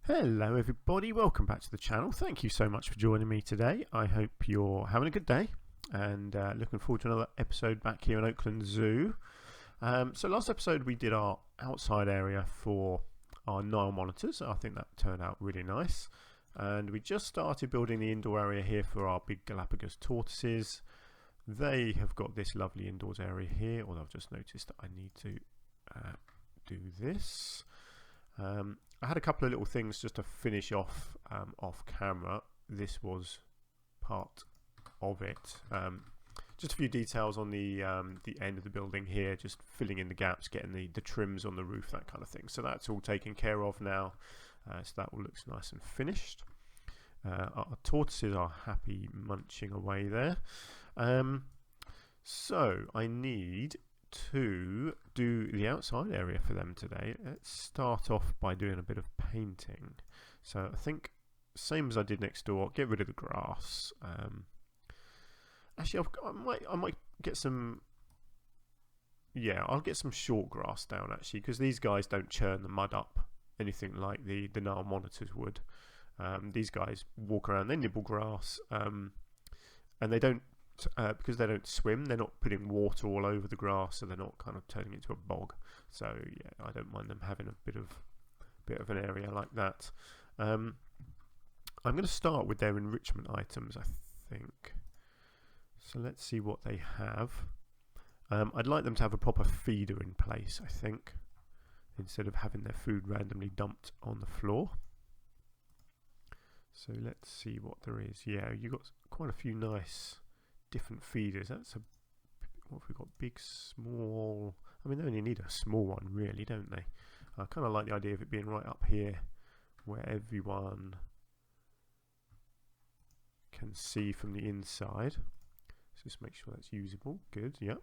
Hello everybody, welcome back to the channel. Thank you so much for joining me today. I hope you're having a good day and looking forward to another episode back here in Oakland Zoo. So last episode we did our outside area for our Nile monitors. I think that turned out really nice. And we just started building the indoor area here for our big Galapagos tortoises. They have got this lovely indoors area here, although I've just noticed that I need to do this. I had a couple of little things just to finish off off camera. This was part of it. Just a few details on the end of the building here, just filling in the gaps, getting the trims on the roof, that kind of thing. So that's all taken care of now. So that all looks nice and finished. Our tortoises are happy munching away there. So I need to do the outside area for them today. Let's start off by doing a bit of painting. So I think same as I did next door, get rid of the grass. Actually, I might get some. Yeah, I'll get some short grass down actually, because these guys don't churn the mud up anything like the Nile monitors would. These guys walk around, they nibble grass, and they don't. Because they don't swim, they're not putting water all over the grass, so they're not kind of turning it into a bog. So yeah, I don't mind them having a bit of an area like that. I'm going to start with their enrichment items, I think. So let's see what they have. I'd like them to have a proper feeder in place, I think, instead of having their food randomly dumped on the floor. So let's see what there is. Yeah, you've got quite a few nice different feeders. That's what have we got? Big, small. I mean, they only need a small one, really, don't they? I kind of like the idea of it being right up here, where everyone can see from the inside. So just make sure that's usable. Good, yeah.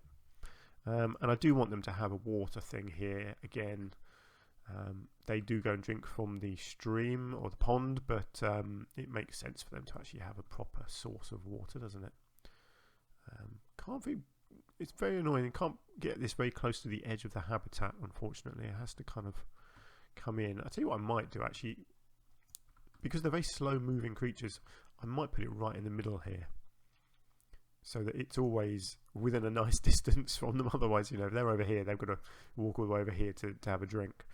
And I do want them to have a water thing here again. They do go and drink from the stream or the pond, but it makes sense for them to actually have a proper source of water, doesn't it? It's very annoying. It can't get this very close to the edge of the habitat, unfortunately. It has to kind of come in. I'll tell you what I might do actually, because they're very slow moving creatures, I might put it right in the middle here, so that it's always within a nice distance from them. Otherwise, you know, if they're over here, they've got to walk all the way over here to have a drink.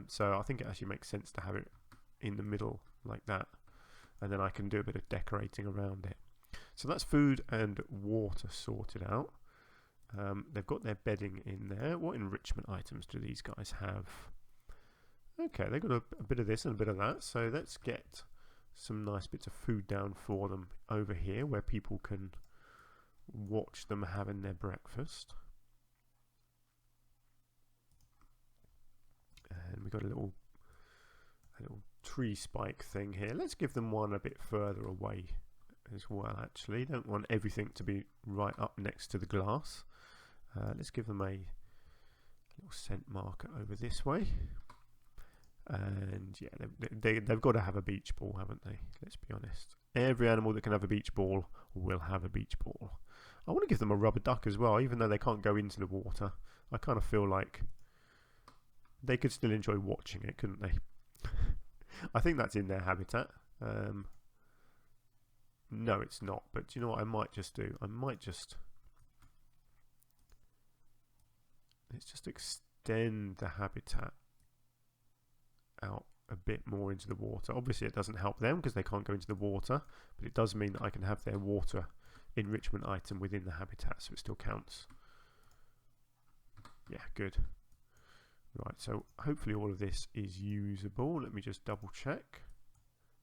So I think it actually makes sense to have it in the middle like that, and then I can do a bit of decorating around it. So that's food and water sorted out. They've got their bedding in there. What enrichment items do these guys have? Okay, they've got a bit of this and a bit of that. So let's get some nice bits of food down for them over here, where people can watch them having their breakfast. And we've got a little tree spike thing here. Let's give them one a bit further away as well, actually. Don't want everything to be right up next to the glass. Let's give them a little scent marker over this way. And yeah, they've got to have a beach ball, haven't they? Let's be honest. Every animal that can have a beach ball will have a beach ball. I want to give them a rubber duck as well, even though they can't go into the water. I kind of feel like they could still enjoy watching it, couldn't they? I think that's in their habitat. No, it's not. But do you know what I might just do? Let's just extend the habitat out a bit more into the water. Obviously, it doesn't help them because they can't go into the water, but it does mean that I can have their water enrichment item within the habitat, so it still counts. Yeah, good. Right, so hopefully all of this is usable. Let me just double check.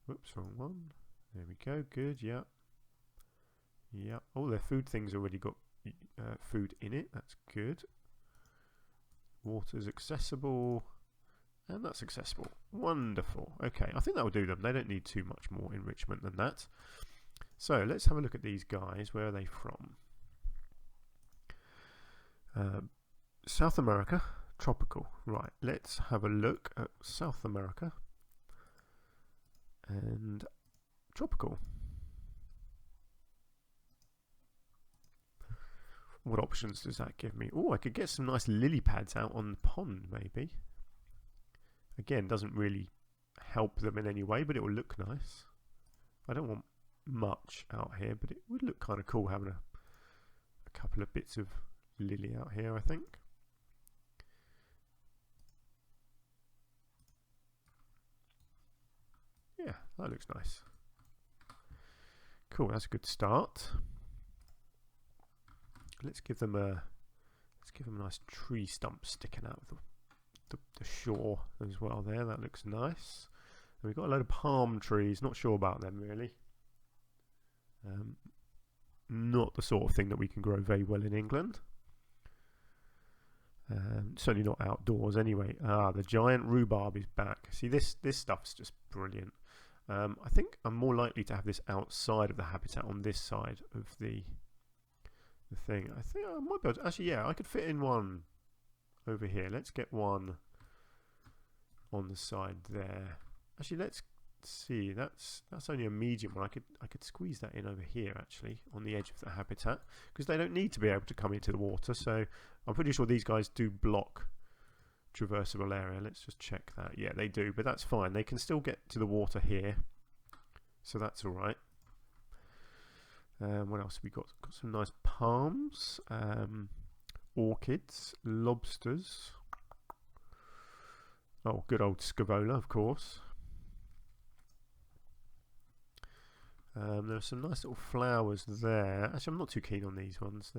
Whoops, wrong one. There we go, good, yeah. Yeah, all their food things already got food in it, that's good. Water's accessible, and that's accessible. Wonderful. Okay, I think that will do them. They don't need too much more enrichment than that. So let's have a look at these guys. Where are they from? South America, tropical. Right, let's have a look at South America and tropical. What options does that give me? Oh, I could get some nice lily pads out on the pond, maybe. Again, doesn't really help them in any way, but it will look nice. I don't want much out here, but it would look kind of cool having a couple of bits of lily out here, I think. Yeah, that looks nice. Cool, that's a good start. Let's give them a nice tree stump sticking out of the shore as well there. That looks nice. And we've got a load of palm trees. Not sure about them really. Not the sort of thing that we can grow very well in England. Certainly not outdoors anyway. The giant rhubarb is back. See, this stuff's just brilliant. I think I'm more likely to have this outside of the habitat on this side of the thing. I think I might be able to, actually, yeah, I could fit in one over here. Let's get one on the side there. Actually, let's see. That's only a medium one. I could squeeze that in over here actually on the edge of the habitat, because they don't need to be able to come into the water. So I'm pretty sure these guys do block traversable area. Let's just check that. Yeah, they do, but that's fine. They can still get to the water here, so that's all right. What else have we got? Got some nice palms, orchids, lobsters. Oh, good old scavola, of course. There's some nice little flowers there. Actually, I'm not too keen on these ones.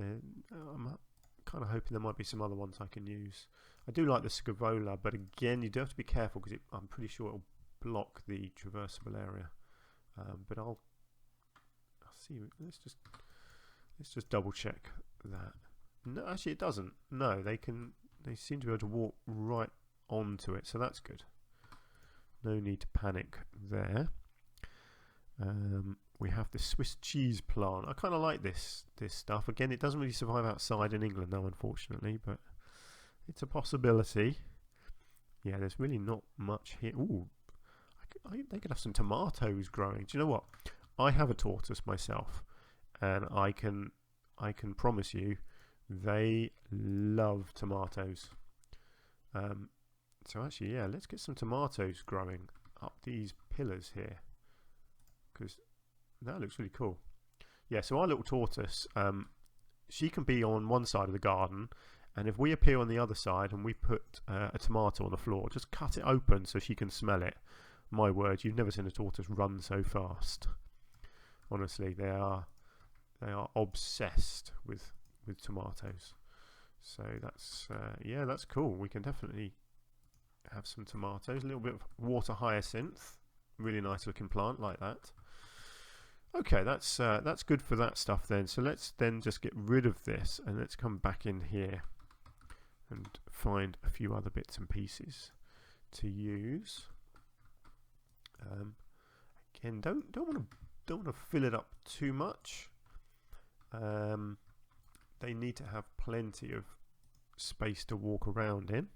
I'm kind of hoping there might be some other ones I can use. I do like the scavola, but again, you do have to be careful because I'm pretty sure it'll block the traversable area. But I'll see. Let's just double check that. No, actually, it doesn't. No, they seem to be able to walk right onto it, so that's good. No need to panic there. We have the Swiss cheese plant. I kind of like this stuff. Again, it doesn't really survive outside in England though, unfortunately, but it's a possibility. Yeah, there's really not much here. Ooh, they could have some tomatoes growing. Do you know what? I have a tortoise myself, and I can promise you they love tomatoes. So actually, yeah, let's get some tomatoes growing up these pillars here, because that looks really cool. Yeah, so our little tortoise, she can be on one side of the garden, and if we appear on the other side and we put a tomato on the floor, just cut it open so she can smell it. My word, you've never seen a tortoise run so fast. Honestly, they are obsessed with tomatoes. So that's yeah, that's cool. We can definitely have some tomatoes. A little bit of water hyacinth, really nice looking plant like that. Okay, that's good for that stuff then. So let's then just get rid of this, and let's come back in here and find a few other bits and pieces to use. Again, don't want to fill it up too much. They need to have plenty of space to walk around in.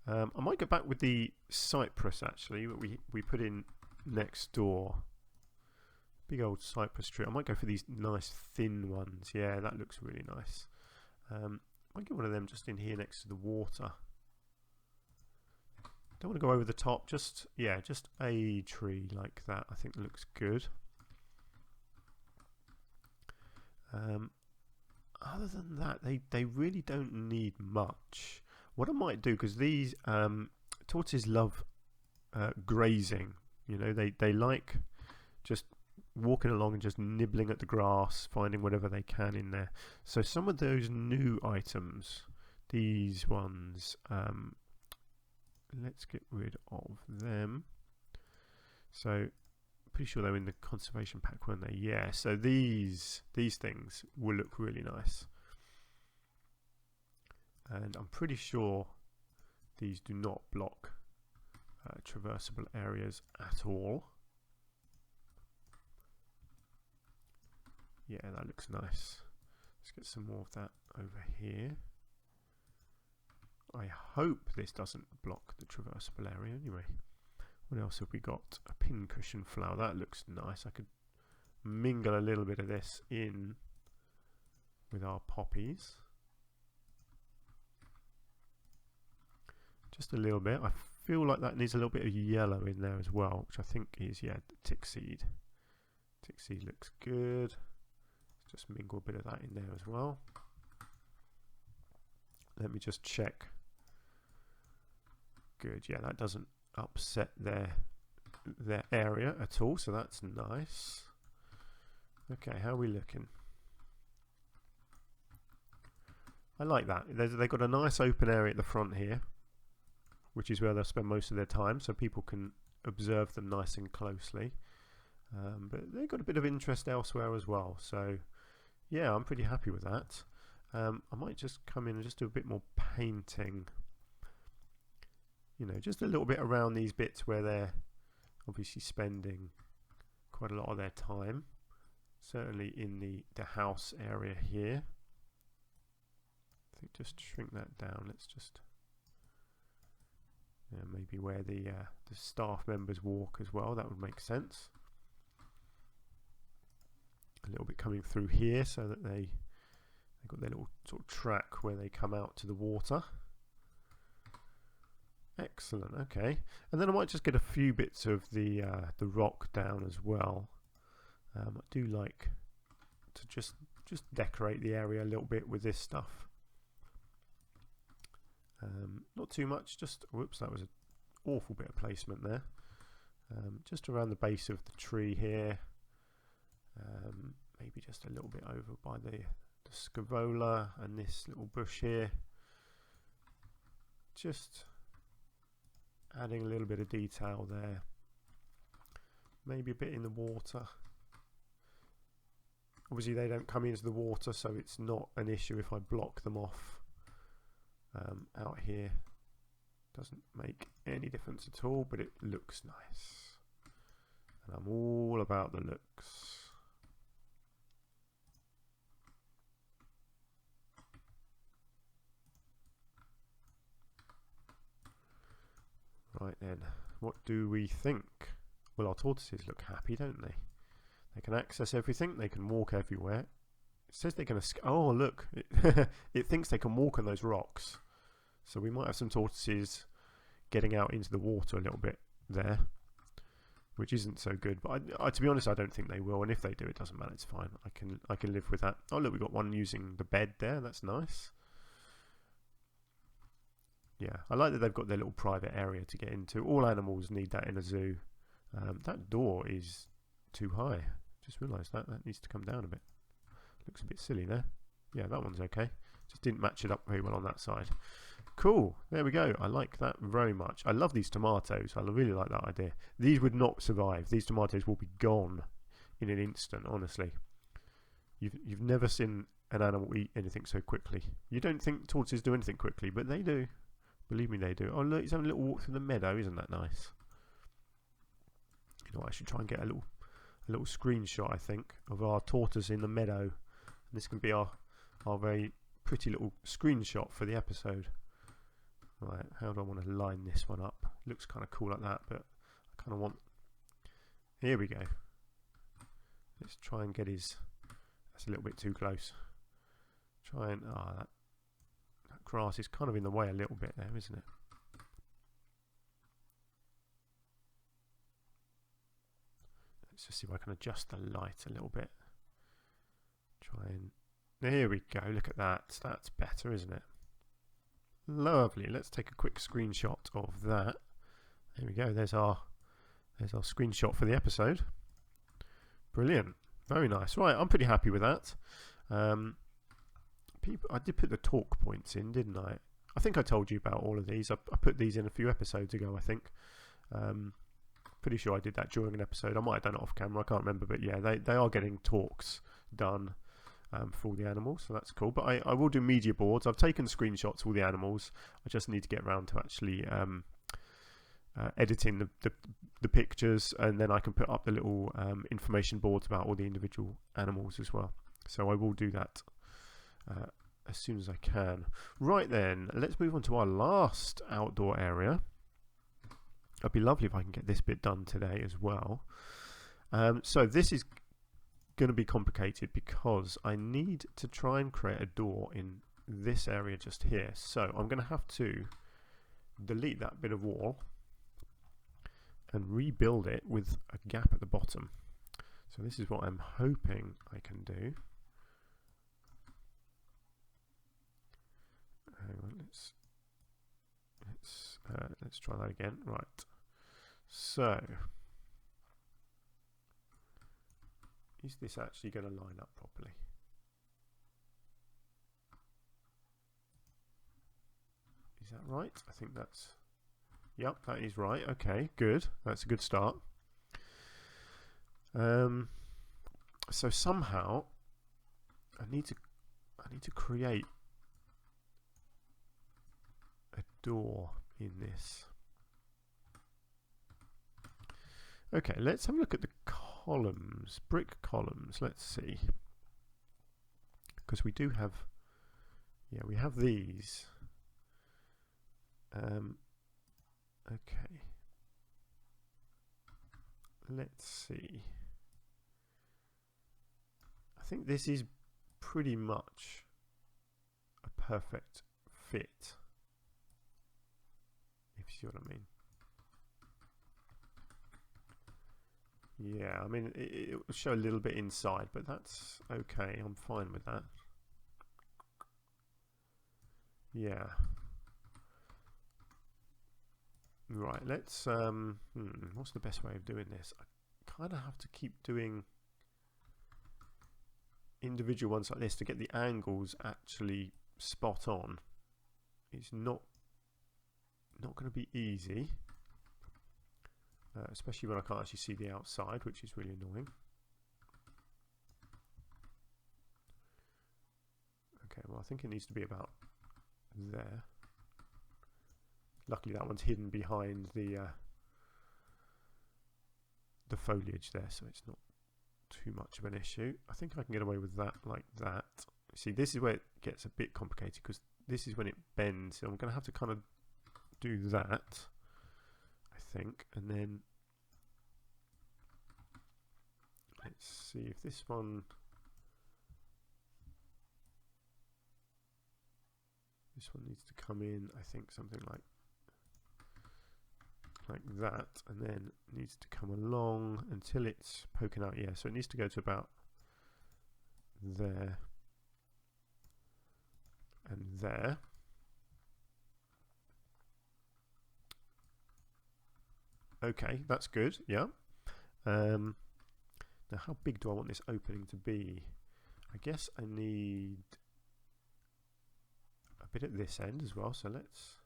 I might go back with the cypress actually that we put in next door. Big old cypress tree. I might go for these nice thin ones. Yeah, that looks really nice. I might get one of them just in here next to the water. Don't want to go over the top. Just a tree like that. I think looks good. Other than that, they really don't need much. What I might do, because these tortoises love grazing. You know, they like just walking along and just nibbling at the grass, finding whatever they can in there. So some of those new items, these ones, let's get rid of them. So pretty sure they're in the conservation pack, weren't they? Yeah, so these things will look really nice, and I'm pretty sure these do not block traversable areas at all. Yeah, that looks nice. Let's get some more of that over here. I hope this doesn't block the traversable area anyway. What else have we got? A pincushion flower. That looks nice. I could mingle a little bit of this in with our poppies. Just a little bit. I feel like that needs a little bit of yellow in there as well, which I think is, yeah, tick seed. Tick seed looks good. Let's just mingle a bit of that in there as well. Let me just check. Good, yeah, that doesn't upset their area at all, so that's nice. Okay, how are we looking? I like that. They've got a nice open area at the front here, which is where they'll spend most of their time, so people can observe them nice and closely. But they've got a bit of interest elsewhere as well, so yeah, I'm pretty happy with that. I might just come in and just do a bit more painting, you know, just a little bit around these bits where they're obviously spending quite a lot of their time, certainly in the house area here. I think just shrink that down. Let's just, yeah, maybe where the staff members walk as well, that would make sense. A little bit coming through here so that they've got their little sort of track where they come out to the water. Excellent. Okay, and then I might just get a few bits of the rock down as well. I do like to just decorate the area a little bit with this stuff. Not too much, just, whoops, that was an awful bit of placement there. Just around the base of the tree here. Maybe just a little bit over by the scavola and this little bush here. Just adding a little bit of detail there. Maybe a bit in the water. Obviously they don't come into the water, so it's not an issue if I block them off. Out here doesn't make any difference at all, but it looks nice, and I'm all about the looks. Right then, what do we think? Well, our tortoises look happy, don't they? They can access everything, they can walk everywhere. It says they can oh look, it thinks they can walk on those rocks. So we might have some tortoises getting out into the water a little bit there, which isn't so good. But I, to be honest, I don't think they will. And if they do, it doesn't matter. It's fine. I can live with that. Oh look, we've got one using the bed there. That's nice. Yeah, I like that they've got their little private area to get into. All animals need that in a zoo. That door is too high. Just realised that needs to come down a bit. Looks a bit silly there. Yeah, that one's okay. Just didn't match it up very well on that side. Cool, there we go. I like that very much. I love these tomatoes. I really like that idea. These would not survive. These tomatoes will be gone in an instant, honestly. You've never seen an animal eat anything so quickly. You don't think tortoises do anything quickly, but they do. Believe me, they do. Oh look, he's having a little walk through the meadow. Isn't that nice? You know what, I should try and get a little screenshot, I think, of our tortoise in the meadow. And this can be our very pretty little screenshot for the episode. Right, how do I want to line this one up? Looks kind of cool like that, but I kind of want... Here we go. Let's try and get his... That's a little bit too close. Try and... that grass is kind of in the way a little bit there, isn't it? Let's just see if I can adjust the light a little bit. Try and... There we go, look at that. That's better, isn't it? Lovely. Let's take a quick screenshot of that. There we go. There's our screenshot for the episode. Brilliant. Very nice. Right, I'm pretty happy with that. I did put the talk points in, didn't I? I think I told you about all of these. I put these in a few episodes ago, I think. Pretty sure I did that during an episode. I might have done it off camera. I can't remember, but yeah, they are getting talks done. For all the animals, so that's cool. But I will do media boards. I've taken screenshots of all the animals. I just need to get around to actually editing the pictures, and then I can put up the little information boards about all the individual animals as well. So I will do that as soon as I can. Right then, let's move on to our last outdoor area. It'd be lovely if I can get this bit done today as well. So this is going to be complicated because I need to try and create a door in this area just here. So I'm going to have to delete that bit of wall and rebuild it with a gap at the bottom. So this is what I'm hoping I can do. Hang on, let's try that again. Right. So is this actually going to line up properly? Is that right? I think that's, yep, that is right. Okay, good. That's a good start. So somehow I need to create a door in this. Okay, let's have a look at the columns, brick columns. Let's see, because we do have, yeah, we have these. Okay, let's see. I think this is pretty much a perfect fit, if you see what I mean. Yeah, I mean, it will show a little bit inside, but that's okay. I'm fine with that. Yeah. Right, let's, what's the best way of doing this? I kind of have to keep doing individual ones like this to get the angles actually spot on. It's not going to be easy. Especially when I can't actually see the outside, which is really annoying. Okay, well I think it needs to be about there. Luckily that one's hidden behind the foliage there, so it's not too much of an issue. I think I can get away with that like that. See, this is where it gets a bit complicated, because this is when it bends. So I'm going to have to kind of do that, I think, and then let's see if this one, needs to come in, I think something like that, and then needs to come along until it's poking out. Yeah, so it needs to go to about there and there. Okay, that's good. Yeah. Now how big do I want this opening to be? I guess I need a bit at this end as well, so let's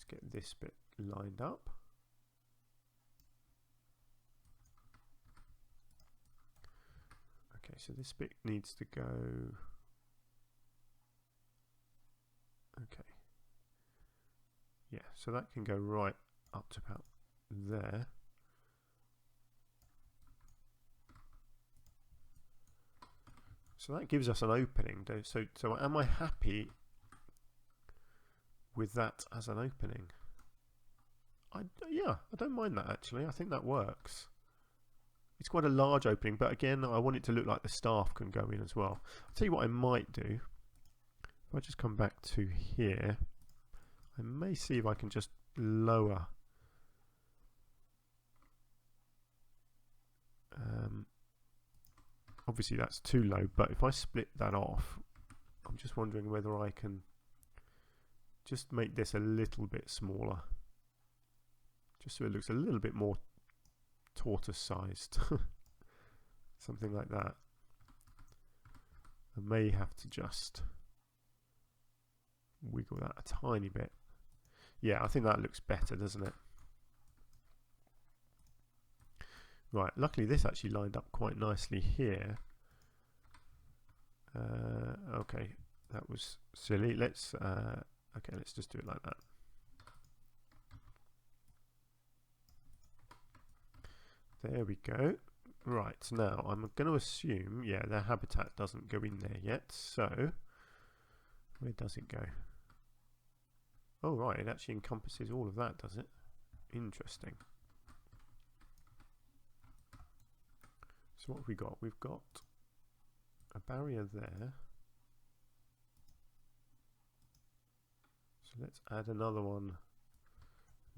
get this bit lined up. Okay, so this bit needs to go, okay, yeah, so that can go right up to about there. So that gives us an opening. So am I happy with that as an opening? Yeah, I don't mind that actually. I think that works. It's quite a large opening, but again, I want it to look like the staff can go in as well. I'll tell you what I might do. If I just come back to here, I may see if I can just lower obviously that's too low, but if I split that off, I'm just wondering whether I can just make this a little bit smaller, just so it looks a little bit more tortoise sized. Something like that. I may have to just wiggle that a tiny bit. Yeah, I think that looks better, doesn't it? Right, luckily this actually lined up quite nicely here. Okay, that was silly. Let's okay, let's just do it like that. There we go. Right, now I'm going to assume, yeah, their habitat doesn't go in there yet, so where does it go? Oh right, it actually encompasses all of that, does it? Interesting. So what have we got? We've got a barrier there. So let's add another one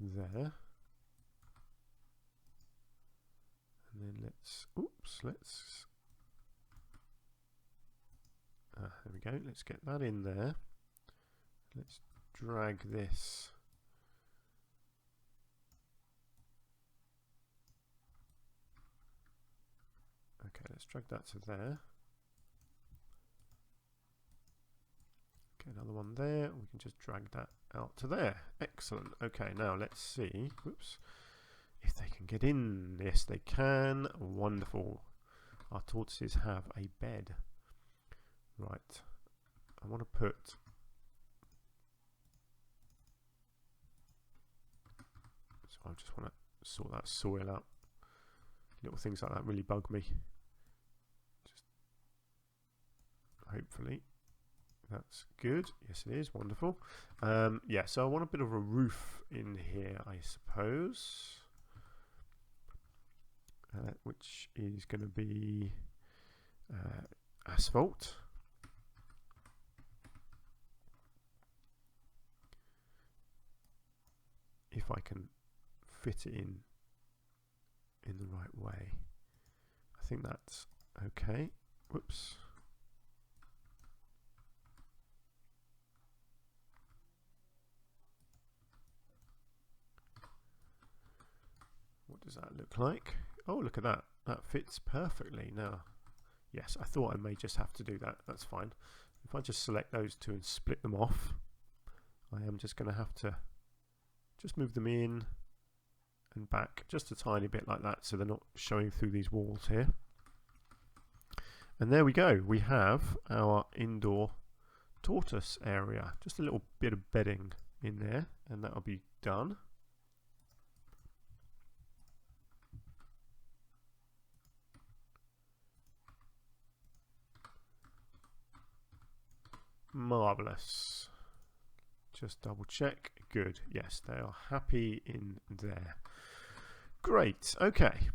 there. And then let's, there we go. Let's get that in there. Let's drag this. Okay, let's drag that to there. Okay, another one there. We can just drag that out to there. Excellent. Okay, now let's see. Whoops. If they can get in. Yes, they can. Wonderful. Our tortoises have a bed. Right. I want to put... So I just want to sort that soil out. Little things like that really bug me. Just hopefully that's good. Yes, it is. Wonderful. Yeah, so I want a bit of a roof in here, I suppose. Which is going to be asphalt. If I can fit it in the right way. I think that's okay. Whoops. What does that look like? Oh, look at that. That fits perfectly. Now, yes, I thought I may just have to do that. That's fine. If I just select those two and split them off, I am just going to have to just move them in and back just a tiny bit like that, so they're not showing through these walls here. And there we go. We have our indoor tortoise area. Just a little bit of bedding in there, and that'll be done. Marvelous. Just double check. Good. Yes, they are happy in there. Great. Okay.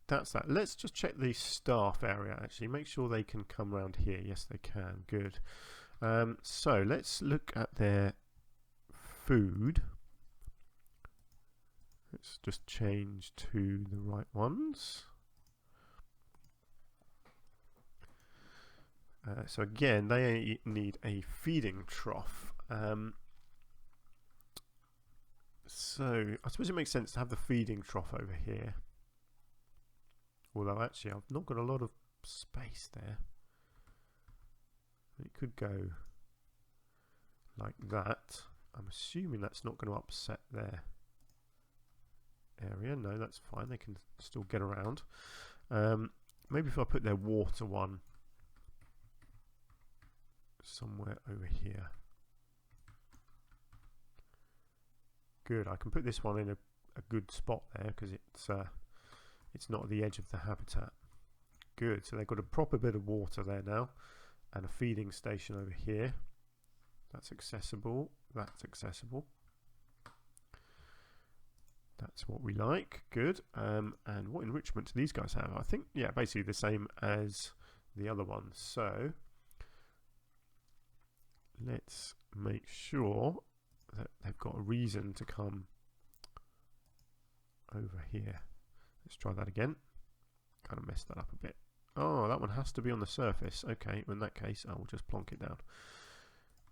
That's that. Let's just check the staff area actually. Make sure they can come around here. Yes, they can. Good. So let's look at their food. Let's just change to the right ones. So again, they need a feeding trough. So I suppose it makes sense to have the feeding trough over here. Although actually I've not got a lot of space there. It could go like that. I'm assuming that's not going to upset their area. No, that's fine. They can still get around. Maybe if I put their water one somewhere over here. Good. I can put this one in a good spot there because it's not at the edge of the habitat. Good. So they've got a proper bit of water there now, and a feeding station over here. That's accessible. That's accessible. That's what we like. Good. And what enrichment do these guys have? I think, yeah, basically the same as the other ones. So let's make sure that they've got a reason to come over here. Let's try that again. Kind of messed that up a bit. Oh, that one has to be on the surface. Okay, in that case, I will just plonk it down.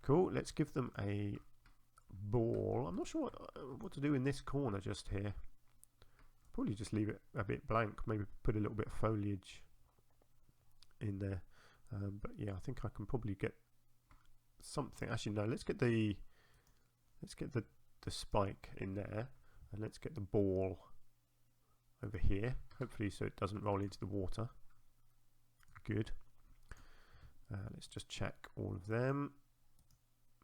Cool. Let's give them a ball. I'm not sure what to do in this corner just here. Probably just leave it a bit blank. Maybe put a little bit of foliage in there. But yeah, I think I can probably get something. Actually, no. Let's get the spike in there, and let's get the ball over here. Hopefully, so it doesn't roll into the water. Good. Let's just check all of them.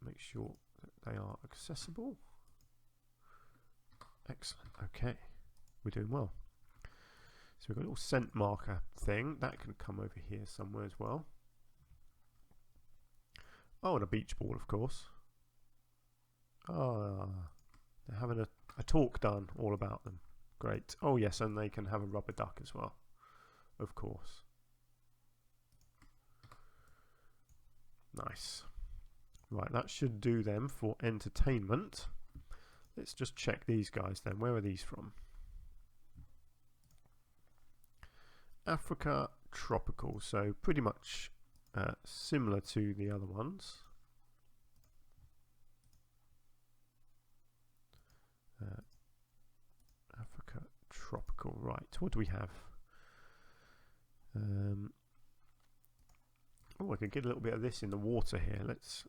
Make sure that they are accessible. Excellent. Okay, we're doing well. So we've got a little scent marker thing that can come over here somewhere as well. Oh, and a beach ball, of course. Ah, they're having a talk done all about them. Great. Oh yes, and they can have a rubber duck as well, of course. Nice. Right, that should do them for entertainment. Let's just check these guys then. Where are these from? Africa tropical, so pretty much similar to the other ones. Africa tropical, right. What do we have? Oh, I could get a little bit of this in the water here. Let's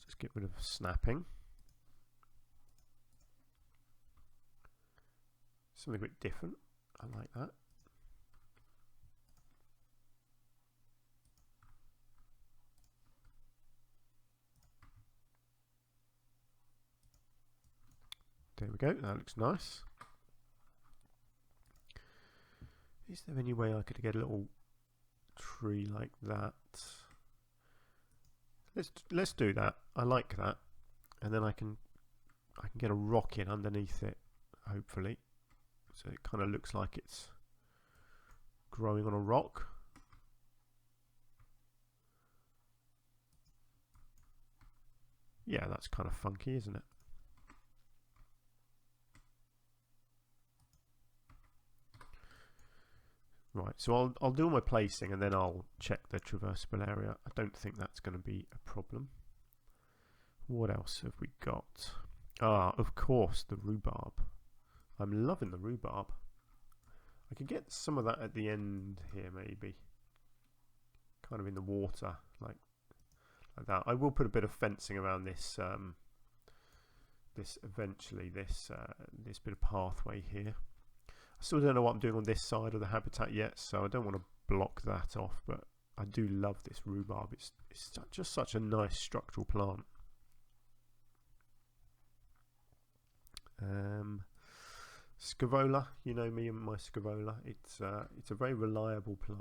just get rid of snapping. Something a bit different. I like that. There we go. That looks nice. Is there any way I could get a little tree like that? Let's do that. I like that, and then I can get a rock in underneath it, hopefully, so it kind of looks like it's growing on a rock. Yeah, that's kind of funky, isn't it? Right, so I'll do my placing and then I'll check the traversable area. I don't think that's going to be a problem. What else have we got? Ah, of course, the rhubarb. I'm loving the rhubarb. I could get some of that at the end here, maybe. Kind of in the water, like that. I will put a bit of fencing around this. This bit of pathway here. I still don't know what I'm doing on this side of the habitat yet, so I don't want to block that off, but I do love this rhubarb. It's just such a nice structural plant. Scaevola, you know me and my Scaevola. It's a very reliable plant.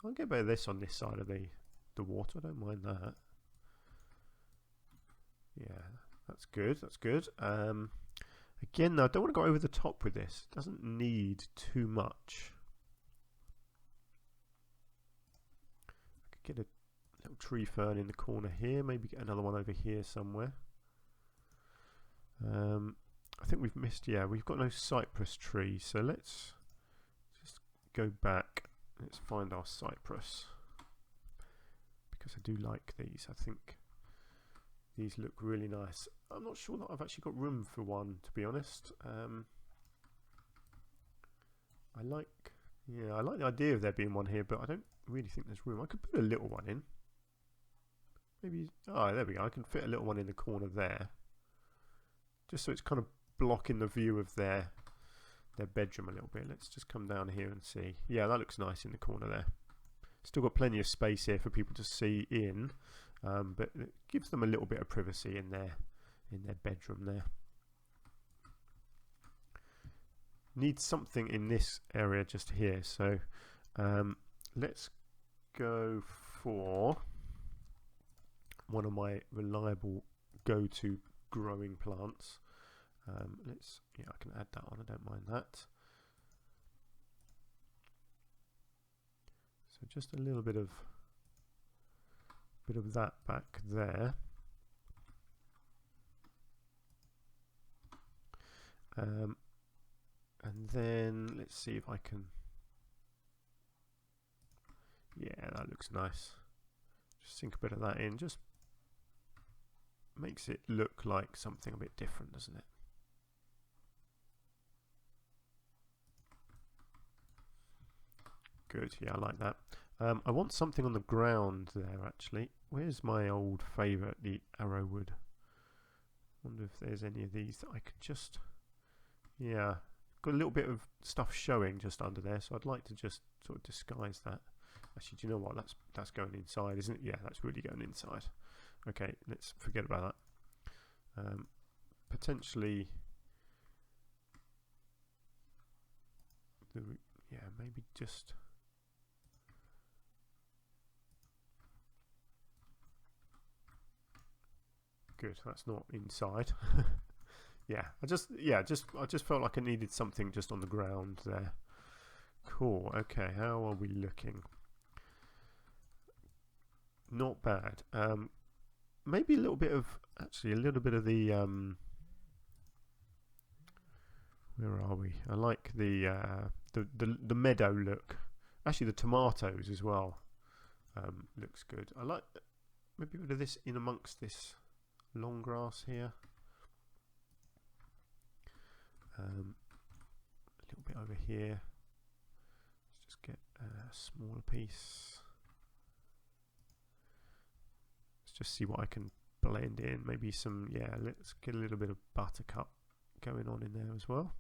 I'll get a bit of this on this side of the water. I don't mind that. Yeah, that's good. That's good. Again, though, I don't want to go over the top with this. It doesn't need too much. I could get a little tree fern in the corner here. Maybe get another one over here somewhere. I think we've missed, yeah, we've got no cypress trees. So let's just go back. Let's find our cypress. Because I do like these, I think. These look really nice. I'm not sure that I've actually got room for one, to be honest. I like the idea of there being one here, but I don't really think there's room. I could put a little one in. Maybe, oh, there we go. I can fit a little one in the corner there. Just so it's kind of blocking the view of their bedroom a little bit. Let's just come down here and see. Yeah, that looks nice in the corner there. Still got plenty of space here for people to see in. But it gives them a little bit of privacy in their bedroom there. Need something in this area just here, so let's go for one of my reliable go-to growing plants. I can add that on. I don't mind that. So just a little bit of that back there. And then let's see if I can, yeah, that looks nice. Just sink a bit of that in, just makes it look like something a bit different, doesn't it? Good, yeah, I like that. I want something on the ground there, actually. Where's my old favourite, the arrowwood? Wonder if there's any of these that I could just, yeah, got a little bit of stuff showing just under there, so I'd like to just sort of disguise that. Actually, do you know what? That's going inside, isn't it? Yeah, that's really going inside. Okay, let's forget about that. Potentially, yeah, maybe just. Good, that's not inside. Yeah, I just felt like I needed something just on the ground there. Cool. Okay, how are we looking? Not bad. Maybe a little bit of the Where are we? I like the meadow look. Actually, the tomatoes as well looks good. I like maybe a bit of this in amongst this long grass here. A little bit over here. Let's just get a smaller piece. Let's just see what I can blend in. Maybe some, yeah, let's get a little bit of buttercup going on in there as well.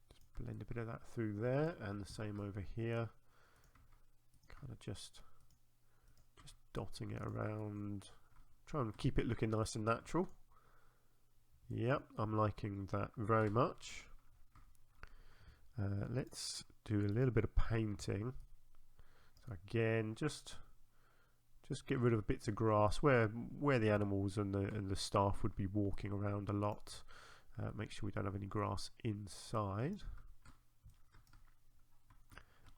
Just blend a bit of that through there, and the same over here. Kind of just dotting it around. Try and keep it looking nice and natural. Yep, I'm liking that very much. Let's do a little bit of painting. So again, just get rid of bits of grass where the animals and the staff would be walking around a lot. Make sure we don't have any grass inside.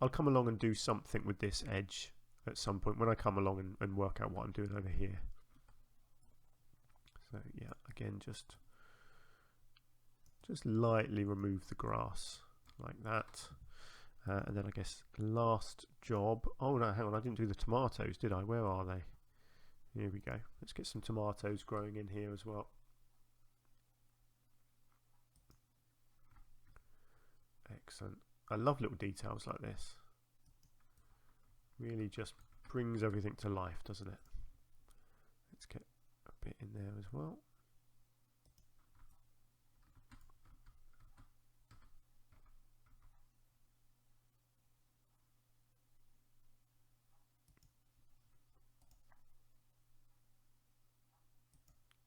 I'll come along and do something with this edge at some point when I come along and work out what I'm doing over here. So yeah, again, just lightly remove the grass like that. And then I guess last job. Oh no, hang on, I didn't do the tomatoes, did I? Where are they? Here we go. Let's get some tomatoes growing in here as well. Excellent. I love little details like this. Really just brings everything to life, doesn't it? Let's get a bit in there as well.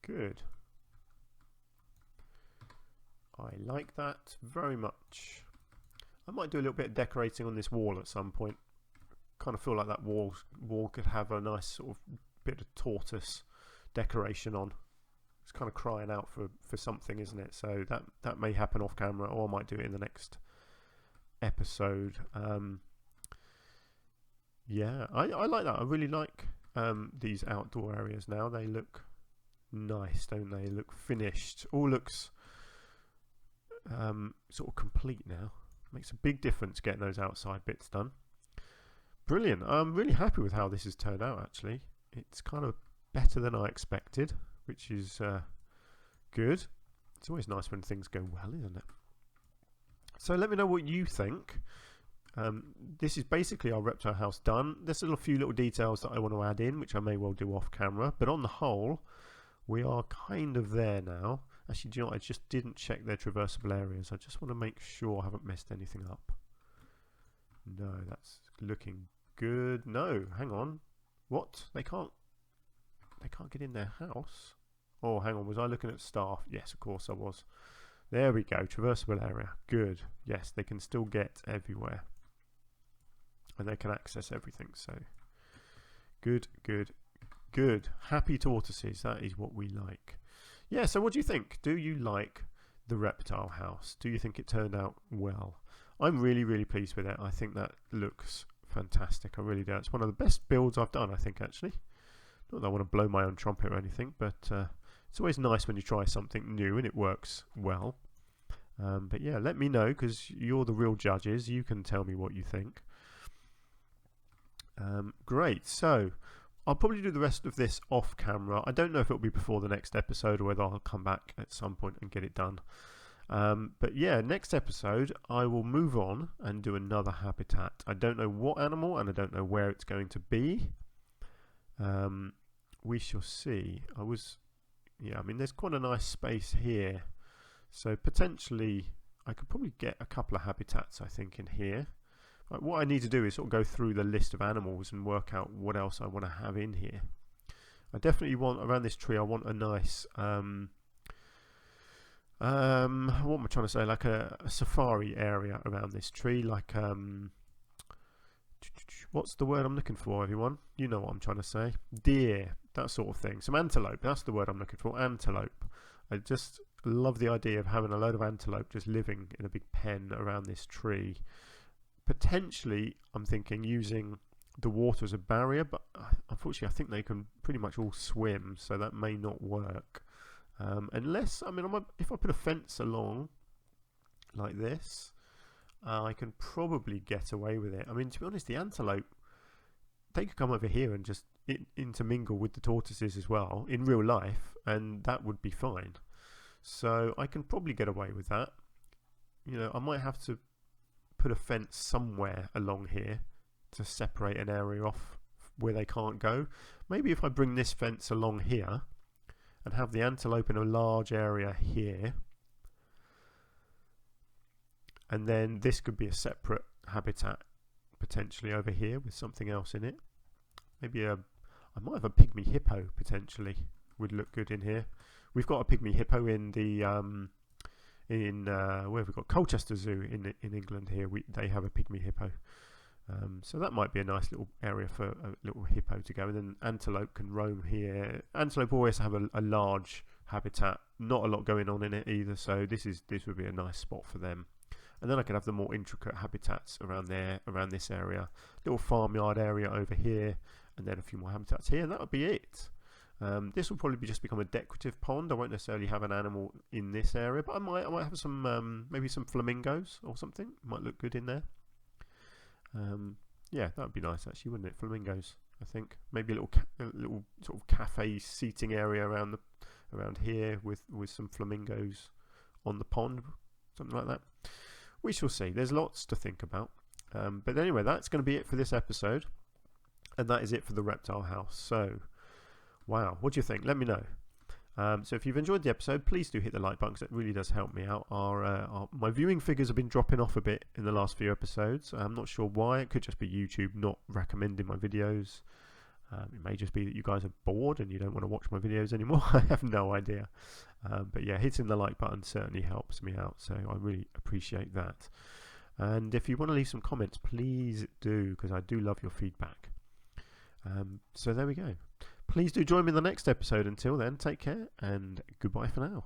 Good. I like that very much. I might do a little bit of decorating on this wall at some point. Kind of feel like that wall could have a nice sort of bit of tortoise decoration on. It's kind of crying out for something, isn't it? So that may happen off camera, or I might do it in the next episode. Yeah, I like that. I really like these outdoor areas now. They look nice, don't they? Look finished. All looks sort of complete now. Makes a big difference getting those outside bits done. Brilliant. I'm really happy with how this has turned out, actually. It's kind of better than I expected, which is good. It's always nice when things go well, isn't it? So let me know what you think. This is basically our reptile house done. There's a few little details that I want to add in, which I may well do off camera, but on the whole we are kind of there now. Actually, do you know what? I just didn't check their traversable areas. I just want to make sure I haven't messed anything up. No, that's looking good. No, hang on. What? They can't get in their house? Oh, hang on. Was I looking at staff? Yes, of course I was. There we go. Traversable area. Good. Yes, they can still get everywhere. And they can access everything. So, good, good, good. Happy tortoises. That is what we like. Yeah, so what do you think? Do you like the reptile house? Do you think it turned out well? I'm really, really pleased with it. I think that looks fantastic. I really do. It's one of the best builds I've done, I think, actually. Not that I want to blow my own trumpet or anything, but it's always nice when you try something new and it works well. But yeah, let me know, because you're the real judges. You can tell me what you think. Great. So I'll probably do the rest of this off camera. I don't know if it'll be before the next episode or whether I'll come back at some point and get it done. But yeah, next episode I will move on and do another habitat. I don't know what animal and I don't know where it's going to be. We shall see. I mean, there's quite a nice space here, so potentially I could probably get a couple of habitats, I think, in here. What I need to do is sort of go through the list of animals and work out what else I want to have in here. I definitely want, around this tree, I want a nice what am I trying to say, like a safari area around this tree, like what's the word I'm looking for, everyone? You know what I'm trying to say. Deer, that sort of thing. Some antelope, that's the word I'm looking for. Antelope. I just love the idea of having a load of antelope just living in a big pen around this tree. Potentially, I'm thinking using the water as a barrier, but unfortunately I think they can pretty much all swim, so that may not work. Unless, I mean, if I put a fence along like this, I can probably get away with it. I mean, to be honest, the antelope, they could come over here and just intermingle with the tortoises as well in real life, and that would be fine. So I can probably get away with that. You know, I might have to put a fence somewhere along here to separate an area off where they can't go. Maybe if I bring this fence along here and have the antelope in a large area here, and then this could be a separate habitat potentially over here with something else in it. Maybe I might have a pygmy hippo potentially, would look good in here. We've got a pygmy hippo in the where have we got, Colchester Zoo in England here. They have a pygmy hippo, so that might be a nice little area for a little hippo to go. And then antelope can roam here. Antelope always have a large habitat, not a lot going on in it either, so this would be a nice spot for them. And then I could have the more intricate habitats around there, around this area, little farmyard area over here, and then a few more habitats here, and that would be it. This will probably just become a decorative pond. I won't necessarily have an animal in this area, but I might have some maybe some flamingos or something. Might look good in there. Yeah, that would be nice actually, wouldn't it? Flamingos, I think. Maybe a little sort of cafe seating area around here with some flamingos on the pond, something like that. We shall see. There's lots to think about. But anyway, that's going to be it for this episode, and that is it for the Reptile House. So, wow, what do you think? Let me know. So if you've enjoyed the episode, please do hit the like button, because it really does help me out. My viewing figures have been dropping off a bit in the last few episodes. I'm not sure why. It could just be YouTube not recommending my videos. It may just be that you guys are bored and you don't want to watch my videos anymore. I have no idea. But yeah, hitting the like button certainly helps me out, so I really appreciate that. And if you want to leave some comments, please do, because I do love your feedback. So there we go. Please do join me in the next episode. Until then, take care and goodbye for now.